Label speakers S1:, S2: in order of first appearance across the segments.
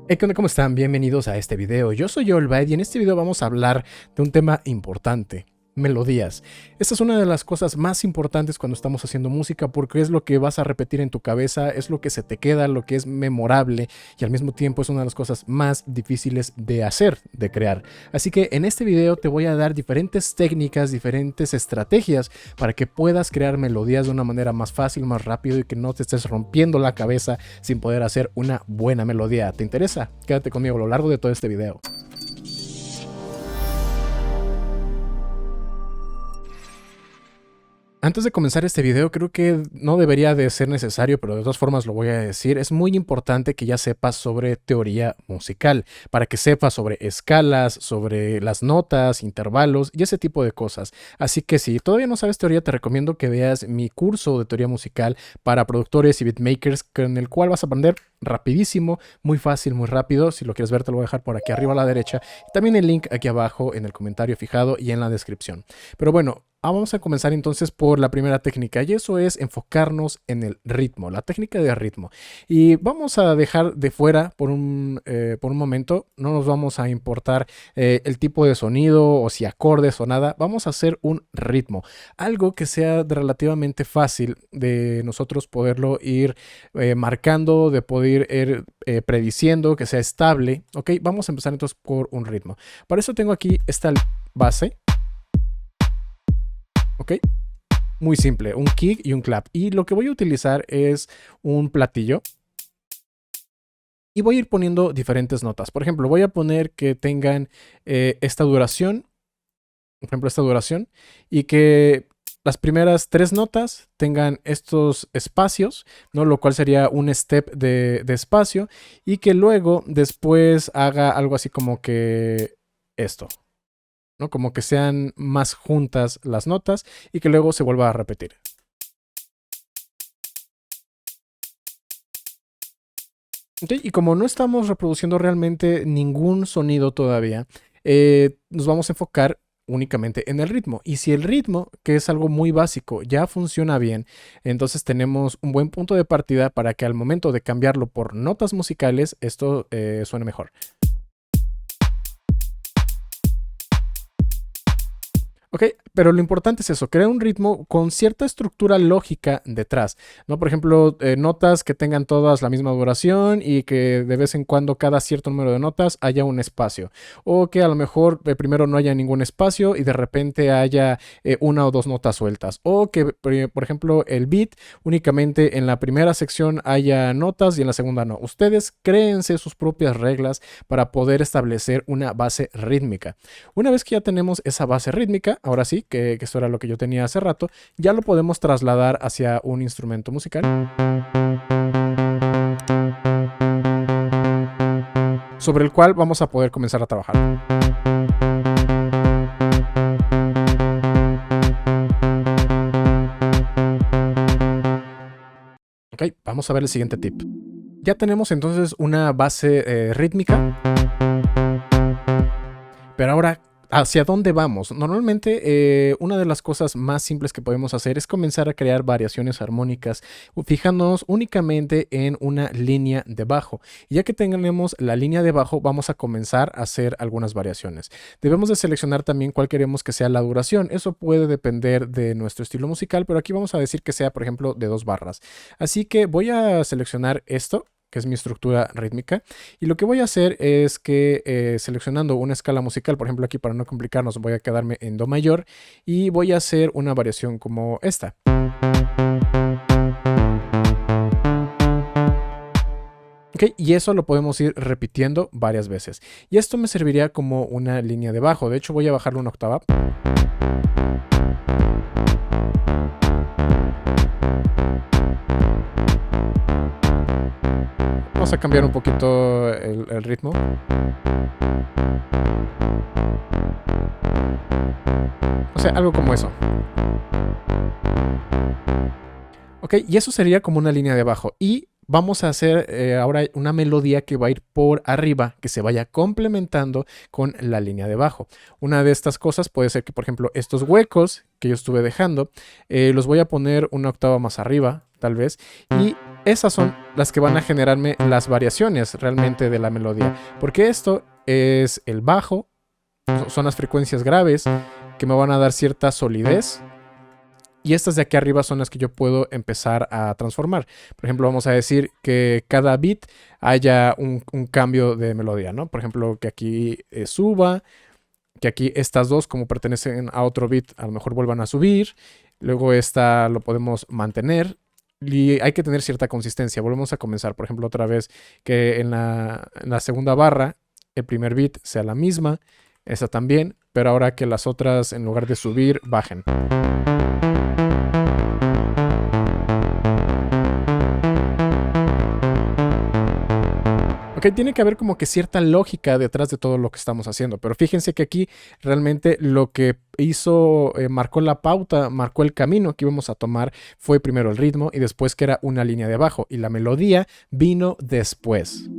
S1: Hey, ¿qué onda? ¿Cómo están? Bienvenidos a este video. Yo soy Olbaed y en este video vamos a hablar de un tema importante: melodías. Esta es una de las cosas más importantes cuando estamos haciendo música porque es lo que vas a repetir en tu cabeza, es lo que se te queda, lo que es memorable y al mismo tiempo es una de las cosas más difíciles de hacer, de crear. Así que en este video te voy a dar diferentes técnicas, diferentes estrategias para que puedas crear melodías de una manera más fácil, más rápido y que no te estés rompiendo la cabeza sin poder hacer una buena melodía. ¿Te interesa? Quédate conmigo a lo largo de todo este video. Antes de comenzar este video, creo que no debería de ser necesario, pero de todas formas lo voy a decir. Es muy importante que ya sepas sobre teoría musical, para que sepas sobre escalas, sobre las notas, intervalos y ese tipo de cosas. Así que si todavía no sabes teoría, te recomiendo que veas mi curso de teoría musical para productores y beatmakers, con el cual vas a aprender rapidísimo, muy fácil, muy rápido. Si lo quieres ver, te lo voy a dejar por aquí arriba a la derecha. Y también el link aquí abajo en el comentario fijado y en la descripción. Pero bueno, vamos a comenzar entonces por la primera técnica, y eso es enfocarnos en el ritmo, la técnica de ritmo. Y vamos a dejar de fuera por un momento, no nos vamos a importar el tipo de sonido o si acordes o nada, vamos a hacer un ritmo, algo que sea relativamente fácil de nosotros poderlo ir marcando, de poder ir prediciendo, que sea estable. Ok, vamos a empezar entonces por un ritmo. Para eso tengo aquí esta base. Ok, muy simple, un kick y un clap. Y lo que voy a utilizar es un platillo y voy a ir poniendo diferentes notas. Por ejemplo, voy a poner que tengan esta duración, por ejemplo, esta duración, y que las primeras tres notas tengan estos espacios, ¿no? Lo cual sería un step de espacio, y que luego después haga algo así como que esto, ¿no? Como que sean más juntas las notas y que luego se vuelva a repetir. Okay, y como no estamos reproduciendo realmente ningún sonido todavía, nos vamos a enfocar únicamente en el ritmo. Y si el ritmo, que es algo muy básico, ya funciona bien, entonces tenemos un buen punto de partida para que al momento de cambiarlo por notas musicales, esto suene mejor. Ok, pero lo importante es eso, crear un ritmo con cierta estructura lógica detrás, ¿no? Por ejemplo, notas que tengan todas la misma duración y que de vez en cuando cada cierto número de notas haya un espacio. O que a lo mejor primero no haya ningún espacio y de repente haya una o dos notas sueltas. O que, por ejemplo, el beat únicamente en la primera sección haya notas y en la segunda no. Ustedes créense sus propias reglas para poder establecer una base rítmica. Una vez que ya tenemos esa base rítmica, ahora sí, que esto era lo que yo tenía hace rato, ya lo podemos trasladar hacia un instrumento musical, sobre el cual vamos a poder comenzar a trabajar. Ok, vamos a ver el siguiente tip. Ya tenemos entonces una base rítmica, pero ahora, ¿hacia dónde vamos? Normalmente, una de las cosas más simples que podemos hacer es comenzar a crear variaciones armónicas, fijándonos únicamente en una línea de bajo. Y ya que tenemos la línea de bajo, vamos a comenzar a hacer algunas variaciones. Debemos de seleccionar también cuál queremos que sea la duración. Eso puede depender de nuestro estilo musical, pero aquí vamos a decir que sea, por ejemplo, de 2 barras. Así que voy a seleccionar esto, que es mi estructura rítmica, y lo que voy a hacer es que seleccionando una escala musical, por ejemplo aquí para no complicarnos voy a quedarme en do mayor y voy a hacer una variación como esta. Okay, y eso lo podemos ir repitiendo varias veces. Y esto me serviría como una línea de bajo. De hecho voy a bajarle una octava. Vamos a cambiar un poquito el ritmo. O sea, algo como eso. Ok, y eso sería como una línea de bajo. Y vamos a hacer ahora una melodía que va a ir por arriba, que se vaya complementando con la línea de bajo. Una de estas cosas puede ser que, por ejemplo, estos huecos que yo estuve dejando, los voy a poner una octava más arriba, tal vez, y Esas son las que van a generarme las variaciones realmente de la melodía. Porque esto es el bajo, son las frecuencias graves que me van a dar cierta solidez. Y estas de aquí arriba son las que yo puedo empezar a transformar. Por ejemplo, vamos a decir que cada beat haya un cambio de melodía, ¿no? Por ejemplo, que aquí suba, que aquí estas dos, como pertenecen a otro beat, a lo mejor vuelvan a subir. Luego esta lo podemos mantener. Y hay que tener cierta consistencia. Volvemos a comenzar, por ejemplo, otra vez que en la segunda barra el primer beat sea la misma, esa también, pero ahora que las otras en lugar de subir, bajen. Tiene que haber como que cierta lógica detrás de todo lo que estamos haciendo, pero fíjense que aquí realmente lo que hizo, marcó la pauta, marcó el camino que íbamos a tomar fue primero el ritmo y después que era una línea de bajo y la melodía vino después.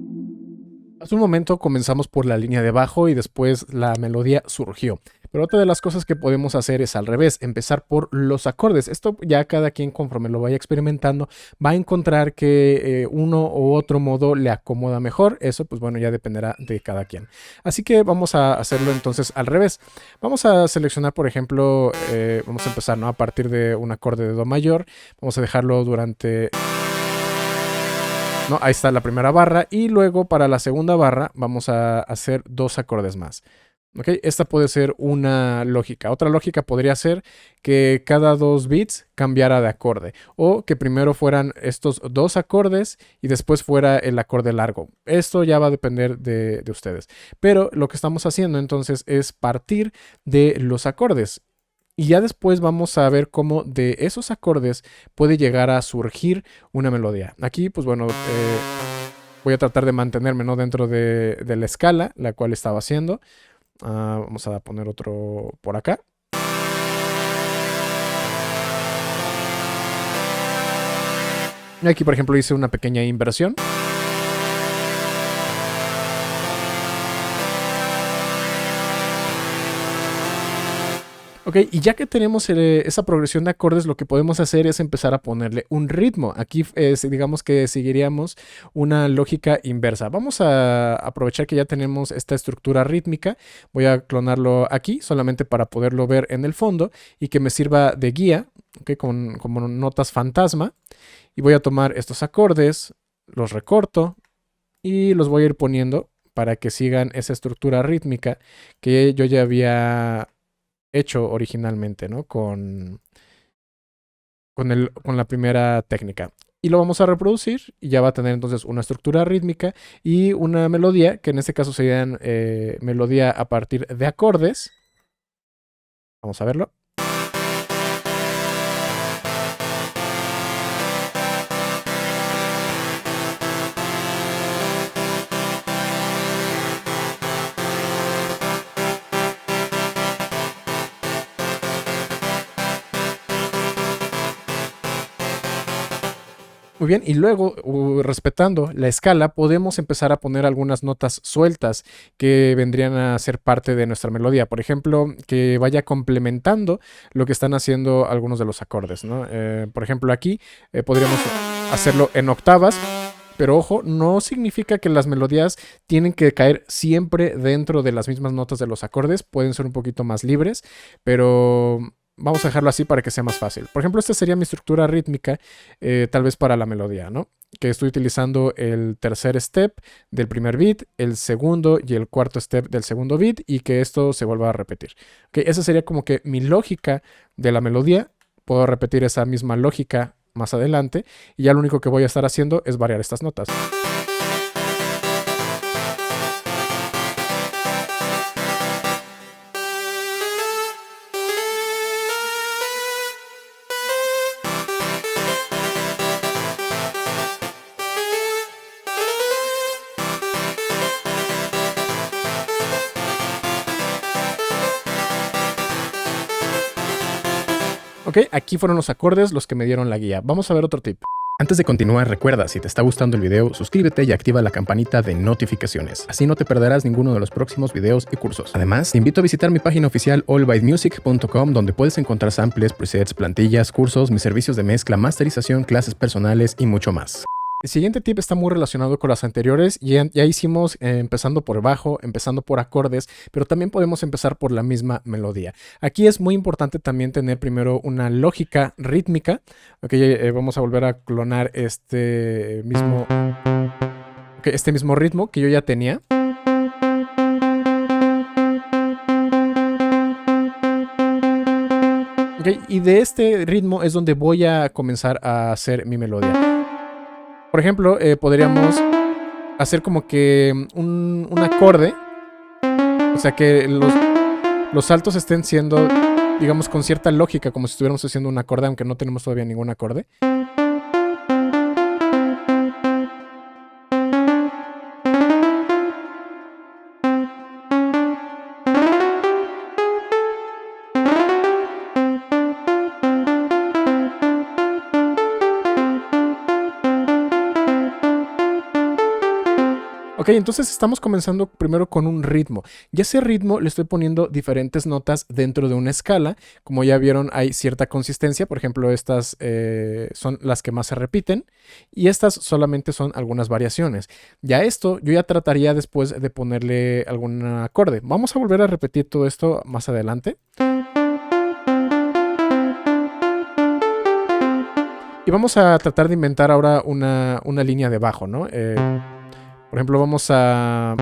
S1: Hace un momento comenzamos por la línea de bajo y después la melodía surgió. Pero otra de las cosas que podemos hacer es al revés, empezar por los acordes. Esto ya cada quien conforme lo vaya experimentando va a encontrar que uno u otro modo le acomoda mejor. Eso pues bueno ya dependerá de cada quien. Así que vamos a hacerlo entonces al revés. Vamos a seleccionar por ejemplo, vamos a empezar ¿no? a partir de un acorde de Do mayor. Vamos a dejarlo durante... ¿no? Ahí está la primera barra y luego para la segunda barra vamos a hacer dos acordes más. ¿Okay? Esta puede ser una lógica. Otra lógica podría ser que cada dos beats cambiara de acorde o que primero fueran estos dos acordes y después fuera el acorde largo. Esto ya va a depender de ustedes. Pero lo que estamos haciendo entonces es partir de los acordes. Y ya después vamos a ver cómo de esos acordes puede llegar a surgir una melodía. Aquí, pues bueno, voy a tratar de mantenerme ¿no? dentro de la escala, la cual estaba haciendo. Vamos a poner otro por acá. Y aquí, por ejemplo, hice una pequeña inversión. Ok, y ya que tenemos esa progresión de acordes, lo que podemos hacer es empezar a ponerle un ritmo. Aquí digamos que seguiríamos una lógica inversa. Vamos a aprovechar que ya tenemos esta estructura rítmica. Voy a clonarlo aquí solamente para poderlo ver en el fondo y que me sirva de guía, okay, como notas fantasma. Y voy a tomar estos acordes, los recorto y los voy a ir poniendo para que sigan esa estructura rítmica que yo ya había hecho originalmente, ¿no? Con la primera técnica. Y lo vamos a reproducir y ya va a tener entonces una estructura rítmica y una melodía, que en este caso serían melodía a partir de acordes. Vamos a verlo. Muy bien, y luego, respetando la escala, podemos empezar a poner algunas notas sueltas que vendrían a ser parte de nuestra melodía. Por ejemplo, que vaya complementando lo que están haciendo algunos de los acordes, ¿no? Por ejemplo, aquí podríamos hacerlo en octavas. Pero ojo, no significa que las melodías tienen que caer siempre dentro de las mismas notas de los acordes. Pueden ser un poquito más libres, pero vamos a dejarlo así para que sea más fácil. Por ejemplo, esta sería mi estructura rítmica, tal vez para la melodía, ¿no? Que estoy utilizando el tercer step del primer beat, el segundo y el cuarto step del segundo beat y que esto se vuelva a repetir. Okay, esa sería como que mi lógica de la melodía. Puedo repetir esa misma lógica más adelante y ya lo único que voy a estar haciendo es variar estas notas. Ok, aquí fueron los acordes los que me dieron la guía. Vamos a ver otro tip. Antes de continuar, recuerda, si te está gustando el video, suscríbete y activa la campanita de notificaciones. Así no te perderás ninguno de los próximos videos y cursos. Además, te invito a visitar mi página oficial allbymusic.com, donde puedes encontrar samples, presets, plantillas, cursos, mis servicios de mezcla, masterización, clases personales y mucho más. El siguiente tip está muy relacionado con las anteriores. Ya hicimos empezando por bajo, empezando por acordes, pero también podemos empezar por la misma melodía. Aquí es muy importante también tener primero una lógica rítmica. Vamos a volver a clonar este mismo ritmo que yo ya tenía. Y de este ritmo es donde voy a comenzar a hacer mi melodía. Por ejemplo, podríamos hacer como que un acorde, o sea que los saltos estén siendo, digamos, con cierta lógica, como si estuviéramos haciendo un acorde, aunque no tenemos todavía ningún acorde. Ok, entonces estamos comenzando primero con un ritmo. Y a ese ritmo le estoy poniendo diferentes notas dentro de una escala. Como ya vieron, hay cierta consistencia. Por ejemplo, estas son las que más se repiten. Y estas solamente son algunas variaciones. Ya esto, yo ya trataría después de ponerle algún acorde. Vamos a volver a repetir todo esto más adelante. Y vamos a tratar de inventar ahora una línea de bajo, ¿no? Por ejemplo, vamos a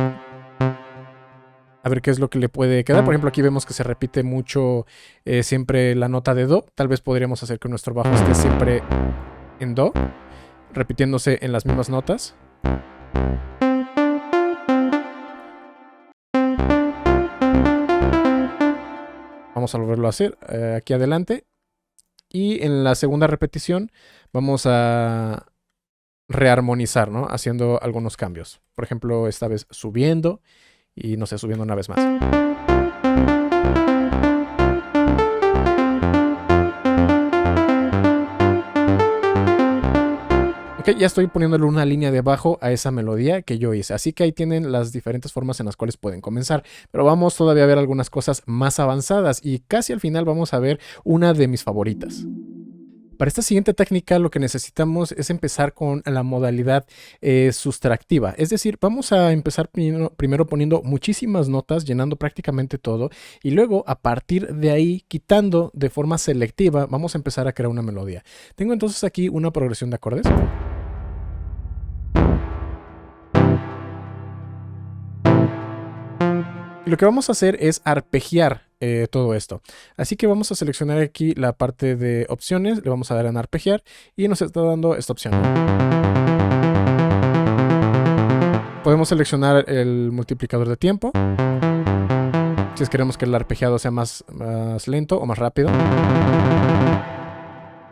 S1: ver qué es lo que le puede quedar. Por ejemplo, aquí vemos que se repite mucho siempre la nota de Do. Tal vez podríamos hacer que nuestro bajo esté siempre en Do, repitiéndose en las mismas notas. Vamos a volverlo a hacer aquí adelante. Y en la segunda repetición vamos a rearmonizar, ¿no? Haciendo algunos cambios. Por ejemplo, esta vez subiendo y no sé, subiendo una vez más. Ok, ya estoy poniéndole una línea de bajo a esa melodía que yo hice. Así que ahí tienen las diferentes formas en las cuales pueden comenzar. Pero vamos todavía a ver algunas cosas más avanzadas y casi al final vamos a ver una de mis favoritas. Para esta siguiente técnica lo que necesitamos es empezar con la modalidad sustractiva. Es decir, vamos a empezar primero poniendo muchísimas notas, llenando prácticamente todo. Y luego, a partir de ahí, quitando de forma selectiva, vamos a empezar a crear una melodía. Tengo entonces aquí una progresión de acordes. Y lo que vamos a hacer es arpegiar todo esto. Así que vamos a seleccionar aquí la parte de opciones, le vamos a dar en arpegiar y nos está dando esta opción. Podemos seleccionar el multiplicador de tiempo, si es queremos que el arpegiado sea más lento o más rápido.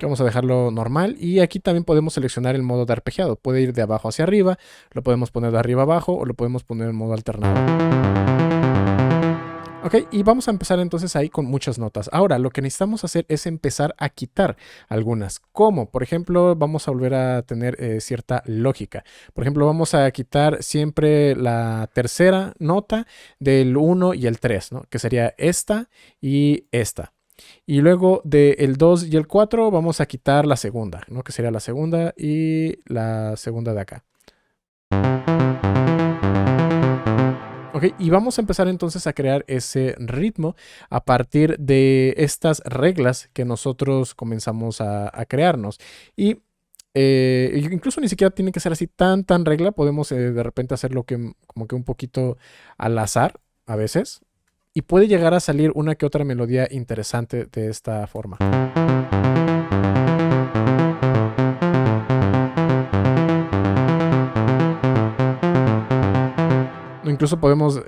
S1: Vamos a dejarlo normal y aquí también podemos seleccionar el modo de arpegiado. Puede ir de abajo hacia arriba, lo podemos poner de arriba abajo o lo podemos poner en modo alternado. Ok, y vamos a empezar entonces ahí con muchas notas. Ahora, lo que necesitamos hacer es empezar a quitar algunas. ¿Cómo? Por ejemplo, vamos a volver a tener cierta lógica. Por ejemplo, vamos a quitar siempre la tercera nota del 1 y el 3, ¿no? Que sería esta y esta. Y luego del 2 y el 4 vamos a quitar la segunda, ¿no? Que sería la segunda y la segunda de acá. Ok, y vamos a empezar entonces a crear ese ritmo a partir de estas reglas que nosotros comenzamos a crearnos. Y incluso ni siquiera tiene que ser así tan regla. Podemos de repente hacerlo como que un poquito al azar a veces. Y puede llegar a salir una que otra melodía interesante de esta forma. Incluso podemos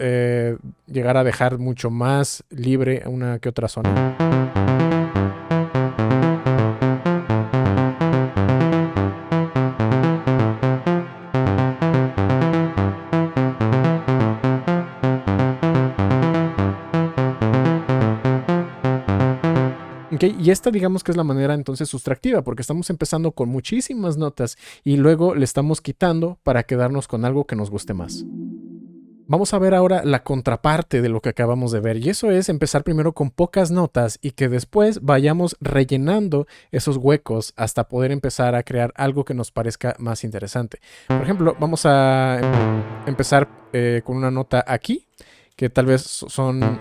S1: llegar a dejar mucho más libre una que otra zona. Ok, ¿Ok? Y esta digamos que es la manera entonces sustractiva, porque estamos empezando con muchísimas notas y luego le estamos quitando para quedarnos con algo que nos guste más. Vamos a ver ahora la contraparte de lo que acabamos de ver, y eso es empezar primero con pocas notas y que después vayamos rellenando esos huecos hasta poder empezar a crear algo que nos parezca más interesante. Por ejemplo, vamos a empezar con una nota aquí, que tal vez son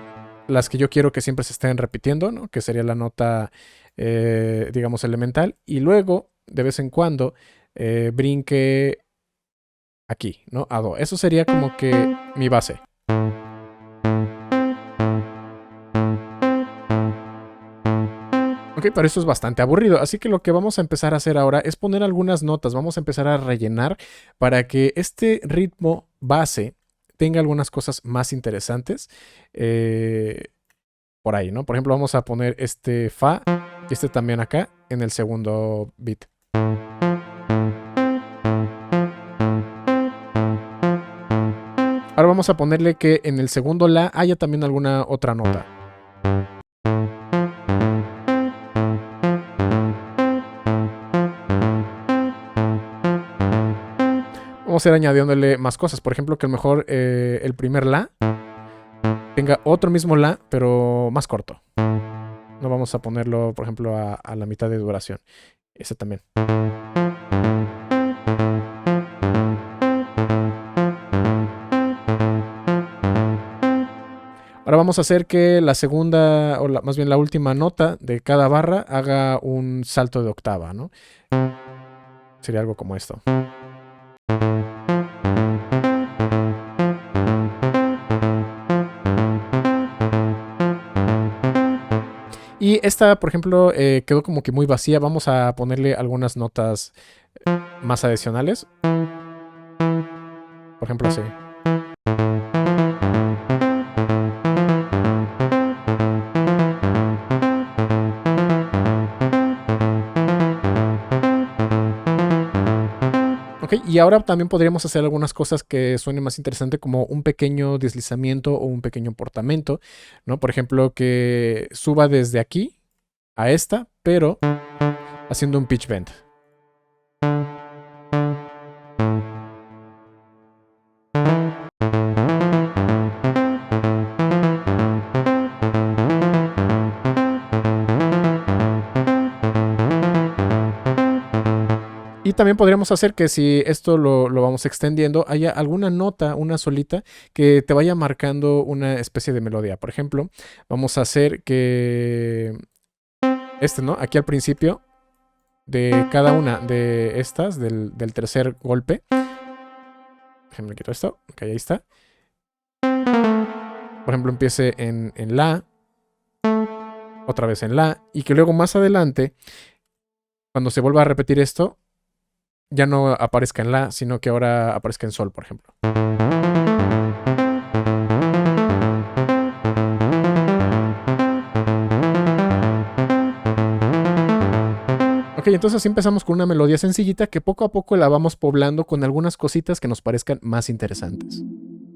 S1: las que yo quiero que siempre se estén repitiendo, ¿no? Que sería la nota, digamos, elemental, y luego, de vez en cuando, brinque aquí, ¿no? A do. Eso sería como que mi base. Ok, pero eso es bastante aburrido, así que lo que vamos a empezar a hacer ahora es poner algunas notas, vamos a empezar a rellenar para que este ritmo base tenga algunas cosas más interesantes por ahí, ¿no? Por ejemplo, vamos a poner este fa y este también acá en el segundo beat. Ahora vamos a ponerle que en el segundo la haya también alguna otra nota. Vamos a ir añadiéndole más cosas. Por ejemplo, que a lo mejor el primer la tenga otro mismo la, pero más corto. No vamos a ponerlo, por ejemplo, a la mitad de duración. Ese también. Ahora vamos a hacer que la segunda, o más bien la última nota de cada barra haga un salto de octava, ¿no? Sería algo como esto. Y esta, por ejemplo, quedó como que muy vacía. Vamos a ponerle algunas notas más adicionales. Por ejemplo, así. Ok, y ahora también podríamos hacer algunas cosas que suenen más interesante, como un pequeño deslizamiento o un pequeño portamento, ¿no? Por ejemplo, que suba desde aquí a esta, pero haciendo un pitch bend. Y también podríamos hacer que si esto lo vamos extendiendo, haya alguna nota, una solita, que te vaya marcando una especie de melodía. Por ejemplo, vamos a hacer que ¿no? Aquí al principio de cada una de estas, del tercer golpe. Déjenme quitar esto. Ok, ahí está. Por ejemplo, empiece en la, otra vez en la, y que luego más adelante, cuando se vuelva a repetir esto, ya no aparezca en la, sino que ahora aparezca en sol, por ejemplo. Ok, entonces así empezamos con una melodía sencillita que poco a poco la vamos poblando con algunas cositas que nos parezcan más interesantes.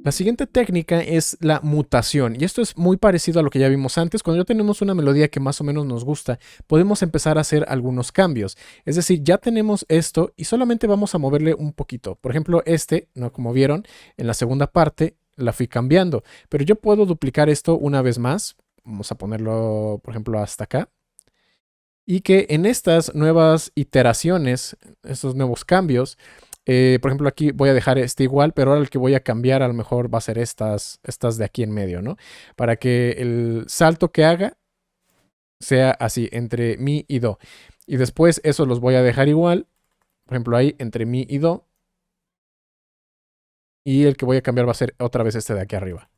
S1: La siguiente técnica es la mutación, y esto es muy parecido a lo que ya vimos antes. Cuando ya tenemos una melodía que más o menos nos gusta, podemos empezar a hacer algunos cambios. Es decir, ya tenemos esto y solamente vamos a moverle un poquito. Por ejemplo, ¿no? Como vieron, en la segunda parte la fui cambiando, pero yo puedo duplicar esto una vez más. Vamos a ponerlo, por ejemplo, hasta acá. Y que en estas nuevas iteraciones, estos nuevos cambios, por ejemplo, aquí voy a dejar este igual, pero ahora el que voy a cambiar a lo mejor va a ser estas de aquí en medio, ¿no? Para que el salto que haga sea así, entre mi y do. Y después eso los voy a dejar igual, por ejemplo, ahí entre mi y do. Y el que voy a cambiar va a ser otra vez este de aquí arriba.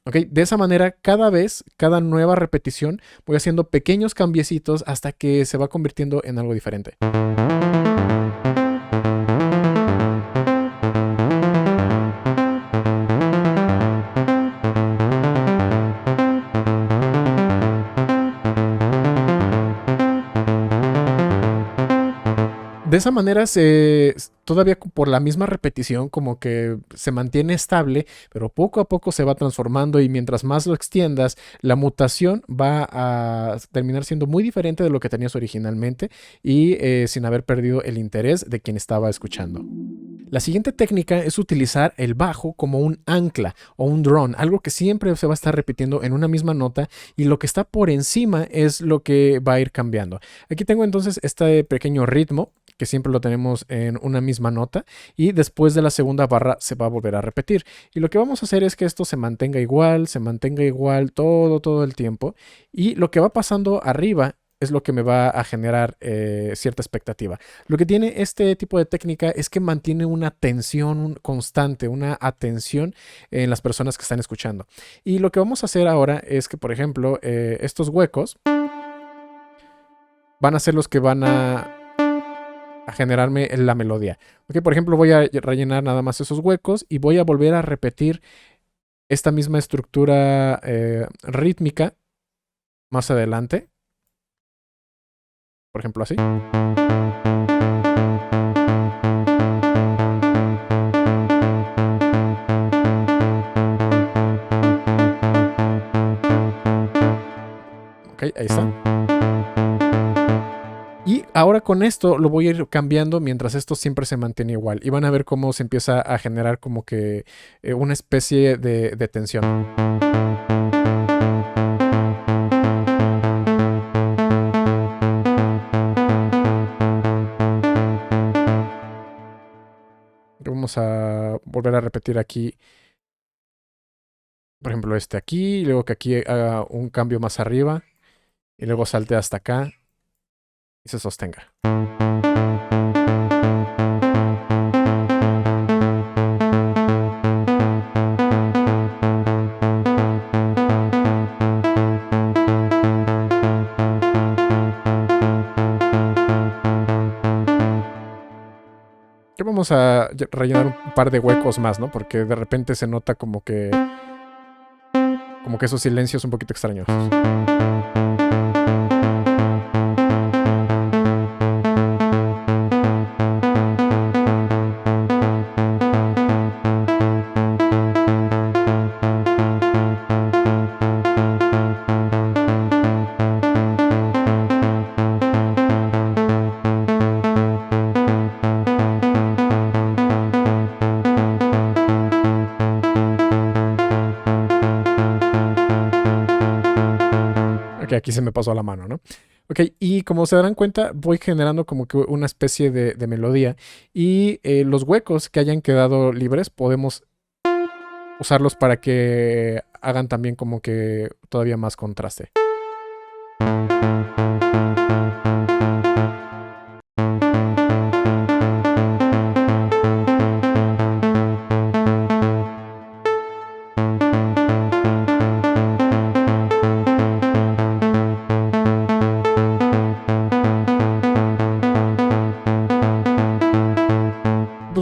S1: ¿Ok? De esa manera, cada vez, cada nueva repetición, voy haciendo pequeños cambiecitos hasta que se va convirtiendo en algo diferente. De esa manera todavía por la misma repetición como que se mantiene estable, pero poco a poco se va transformando y mientras más lo extiendas, la mutación va a terminar siendo muy diferente de lo que tenías originalmente y sin haber perdido el interés de quien estaba escuchando. La siguiente técnica es utilizar el bajo como un ancla o un drone, algo que siempre se va a estar repitiendo en una misma nota y lo que está por encima es lo que va a ir cambiando. Aquí tengo entonces este pequeño ritmo que siempre lo tenemos en una misma nota y después de la segunda barra se va a volver a repetir. Y lo que vamos a hacer es que esto se mantenga igual todo el tiempo y lo que va pasando arriba es lo que me va a generar cierta expectativa. Lo que tiene este tipo de técnica es que mantiene una tensión constante, una atención en las personas que están escuchando. Y lo que vamos a hacer ahora es que, por ejemplo, estos huecos van a ser los que van a generarme la melodía. Ok, por ejemplo, voy a rellenar nada más esos huecos y voy a volver a repetir esta misma estructura rítmica más adelante. Por ejemplo, así. Ok, ahí está. Y ahora con esto lo voy a ir cambiando mientras esto siempre se mantiene igual. Y van a ver cómo se empieza a generar como que una especie de tensión. Vamos a volver a repetir aquí. Por ejemplo, este aquí. Y luego que aquí haga un cambio más arriba. Y luego salte hasta acá. Y se sostenga. Vamos a rellenar un par de huecos más, ¿no? Porque de repente se nota como que esos silencios un poquito extraños. Aquí se me pasó la mano, ¿no? Ok, y como se darán cuenta, voy generando como que una especie de melodía y los huecos que hayan quedado libres podemos usarlos para que hagan también como que todavía más contraste.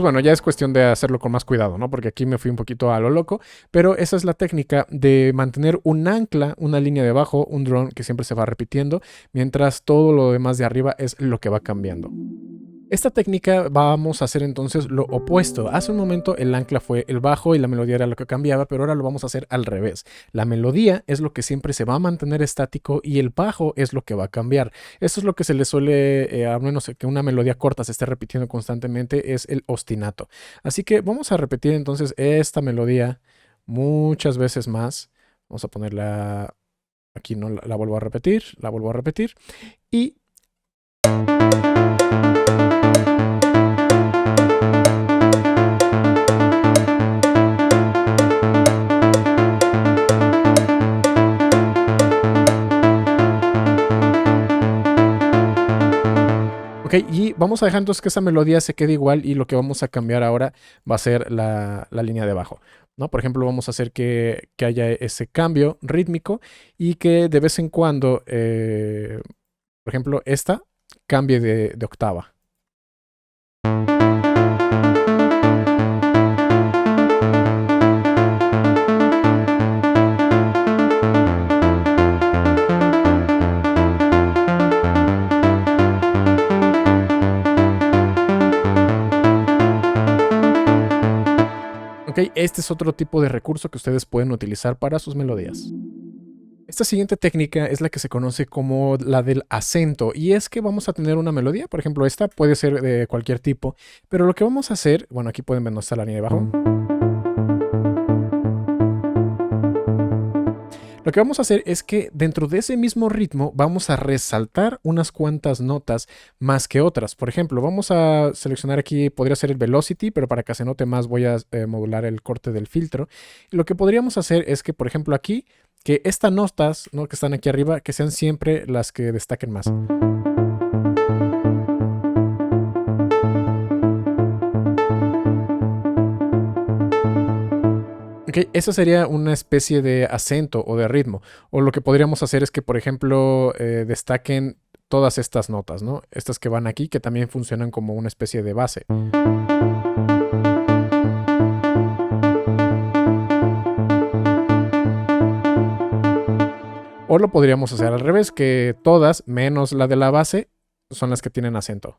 S1: Bueno, ya es cuestión de hacerlo con más cuidado, ¿no? Porque aquí me fui un poquito a lo loco, pero esa es la técnica de mantener un ancla, una línea de bajo, un drone que siempre se va repitiendo, mientras todo lo demás de arriba es lo que va cambiando. Esta técnica vamos a hacer entonces lo opuesto. Hace un momento el ancla fue el bajo y la melodía era lo que cambiaba, pero ahora lo vamos a hacer al revés. La melodía es lo que siempre se va a mantener estático y el bajo es lo que va a cambiar. Esto es lo que se le suele, a menos que una melodía corta se esté repitiendo constantemente, es el ostinato. Así que vamos a repetir entonces esta melodía muchas veces más. Vamos a ponerla aquí, no la vuelvo a repetir, y y vamos a dejar entonces que esa melodía se quede igual y lo que vamos a cambiar ahora va a ser la línea de bajo, ¿no? Por ejemplo, vamos a hacer que haya ese cambio rítmico y que de vez en cuando, por ejemplo, esta cambie de octava. este es otro tipo de recurso que ustedes pueden utilizar para sus melodías. Esta siguiente técnica es la que se conoce como la del acento, y es que vamos a tener una melodía, por ejemplo, esta puede ser de cualquier tipo, pero lo que vamos a hacer, bueno, aquí pueden ver dónde está la línea de bajo. Lo que vamos a hacer es que dentro de ese mismo ritmo vamos a resaltar unas cuantas notas más que otras. Por ejemplo, vamos a seleccionar aquí, podría ser el velocity, pero para que se note más voy a modular el corte del filtro. Y lo que podríamos hacer es que, por ejemplo, aquí, que estas notas, ¿no?, que están aquí arriba, que sean siempre las que destaquen más. Ok, eso sería una especie de acento o de ritmo. O lo que podríamos hacer es que, por ejemplo, destaquen todas estas notas, ¿no? Estas que van aquí, que también funcionan como una especie de base. O lo podríamos hacer al revés, que todas, menos la de la base, son las que tienen acento.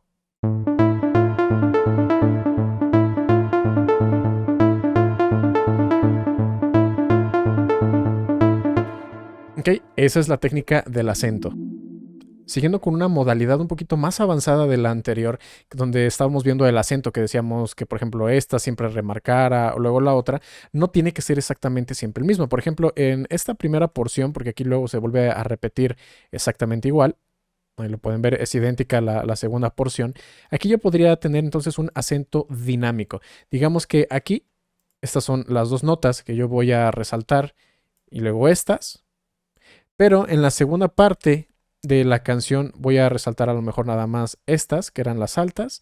S1: Ok, esa es la técnica del acento. Siguiendo con una modalidad un poquito más avanzada de la anterior, donde estábamos viendo el acento, que decíamos que, por ejemplo, esta siempre remarcara o luego la otra, no tiene que ser exactamente siempre el mismo. Por ejemplo, en esta primera porción, porque aquí luego se vuelve a repetir exactamente igual, ahí lo pueden ver, es idéntica a la segunda porción. Aquí yo podría tener entonces un acento dinámico. Digamos que aquí, estas son las dos notas que yo voy a resaltar y luego estas. Pero en la segunda parte de la canción voy a resaltar a lo mejor nada más estas, que eran las altas,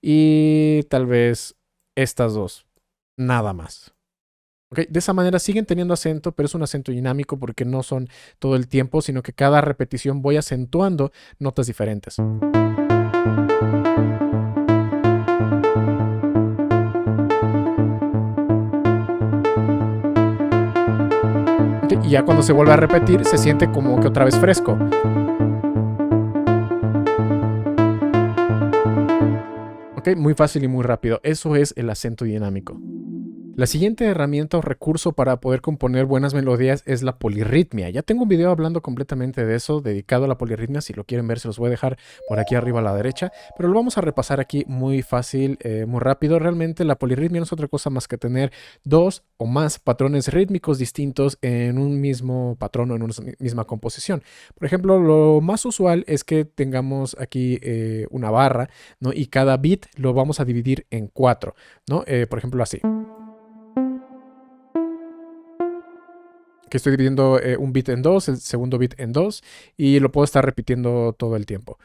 S1: y tal vez estas dos, nada más. Okay, de esa manera siguen teniendo acento, pero es un acento dinámico porque no son todo el tiempo, sino que cada repetición voy acentuando notas diferentes. Okay, y ya cuando se vuelve a repetir, se siente como que otra vez fresco. Ok, muy fácil y muy rápido. Eso es el acento dinámico. La siguiente herramienta o recurso para poder componer buenas melodías es la polirritmia. Ya tengo un video hablando completamente de eso, dedicado a la polirritmia. Si lo quieren ver, se los voy a dejar por aquí arriba a la derecha. Pero lo vamos a repasar aquí muy fácil, muy rápido. Realmente la polirritmia no es otra cosa más que tener dos o más patrones rítmicos distintos en un mismo patrón o en una misma composición. Por ejemplo, lo más usual es que tengamos aquí una barra, ¿no? Y cada beat lo vamos a dividir en cuatro, ¿no? Por ejemplo, así. Que estoy dividiendo un bit en dos, el segundo bit en dos, y lo puedo estar repitiendo todo el tiempo.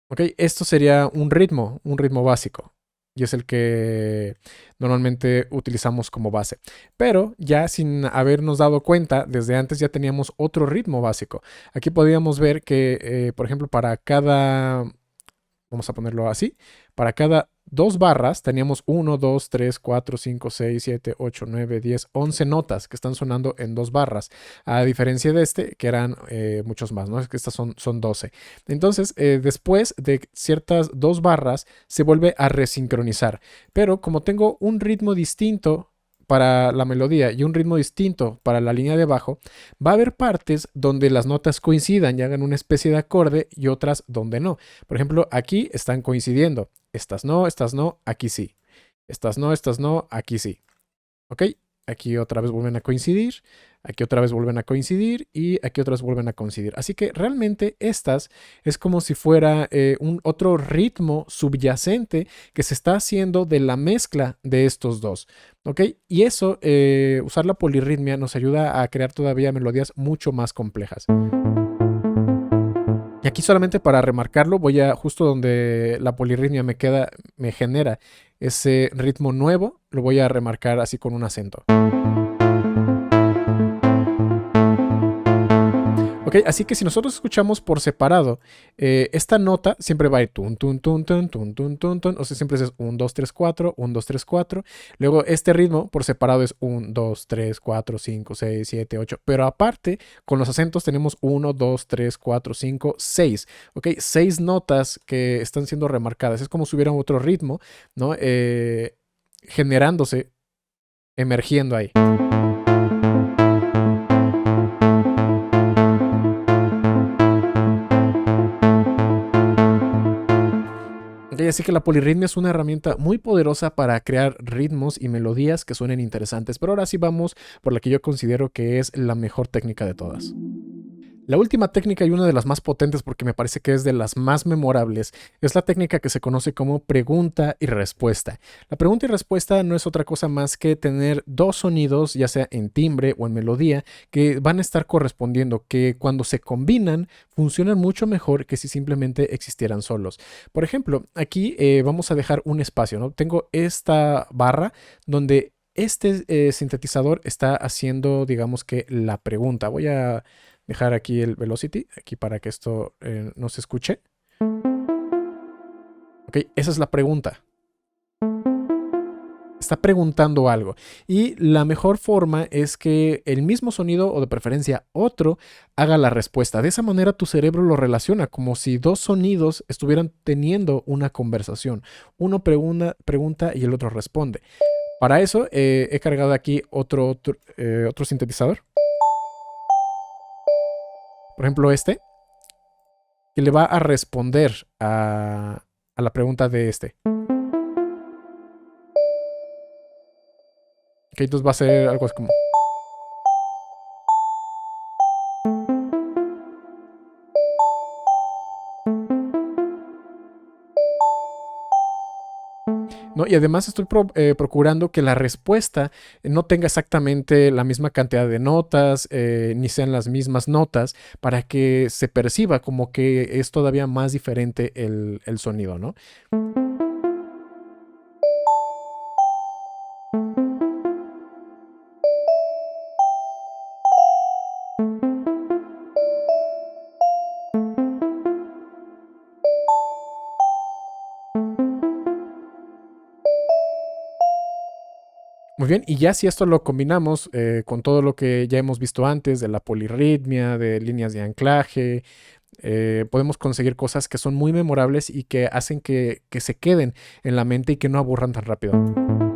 S1: ¿Ok? Esto sería un ritmo básico, y es el que normalmente utilizamos como base. Pero ya sin habernos dado cuenta, desde antes ya teníamos otro ritmo básico. Aquí podríamos ver que, por ejemplo, para cada, vamos a ponerlo así, para cada dos barras teníamos 1, 2, 3, 4, 5, 6, 7, 8, 9, 10, 11 notas que están sonando en dos barras. A diferencia de este, que eran muchos más, ¿no? Es que estas son 12. Entonces, después de ciertas dos barras, se vuelve a resincronizar. Pero como tengo un ritmo distinto para la melodía y un ritmo distinto para la línea de bajo, va a haber partes donde las notas coincidan y hagan una especie de acorde y otras donde no. Por ejemplo, aquí están coincidiendo. Estas no, aquí sí. Estas no, aquí sí. ¿Ok? Aquí otra vez vuelven a coincidir, aquí otra vez vuelven a coincidir y aquí otras vuelven a coincidir. Así que realmente estas es como si fuera un otro ritmo subyacente que se está haciendo de la mezcla de estos dos. ¿Ok? Y eso, usar la polirritmia nos ayuda a crear todavía melodías mucho más complejas. Y aquí solamente para remarcarlo, voy a justo donde la polirritmia me genera ese ritmo nuevo, lo voy a remarcar así con un acento. Ok, así que si nosotros escuchamos por separado, esta nota siempre va a ir tun, tun, tun, tun, tun, tun, tun, tun. O sea, siempre es 1, 2, 3, 4, 1, 2, 3, 4. Luego este ritmo por separado es 1, 2, 3, 4, 5, 6, 7, 8. Pero aparte, con los acentos tenemos 1, 2, 3, 4, 5, 6. Ok, 6 notas que están siendo remarcadas. Es como si hubiera otro ritmo, ¿no? Generándose emergiendo ahí. Ok, así que la polirritmia es una herramienta muy poderosa para crear ritmos y melodías que suenen interesantes, pero ahora sí vamos por la que yo considero que es la mejor técnica de todas. La última técnica y una de las más potentes porque me parece que es de las más memorables es la técnica que se conoce como pregunta y respuesta. La pregunta y respuesta no es otra cosa más que tener dos sonidos, ya sea en timbre o en melodía, que van a estar correspondiendo, que cuando se combinan funcionan mucho mejor que si simplemente existieran solos. Por ejemplo, aquí vamos a dejar un espacio, ¿no? Tengo esta barra donde este sintetizador está haciendo, digamos que la pregunta. Voy a dejar aquí el velocity, aquí para que esto no se escuche. Ok, esa es la pregunta. Está preguntando algo. Y la mejor forma es que el mismo sonido, o de preferencia otro, haga la respuesta. De esa manera tu cerebro lo relaciona como si dos sonidos estuvieran teniendo una conversación. Uno pregunta y el otro responde. Para eso he cargado aquí otro sintetizador. Por ejemplo, este, que le va a responder a la pregunta de este. Ok, entonces va a ser algo así como... ¿no? Y además estoy procurando que la respuesta no tenga exactamente la misma cantidad de notas, ni sean las mismas notas, para que se perciba como que es todavía más diferente el sonido, ¿no? Muy bien, y ya si esto lo combinamos con todo lo que ya hemos visto antes de la polirritmia, de líneas de anclaje, podemos conseguir cosas que son muy memorables y que hacen que se queden en la mente y que no aburran tan rápido.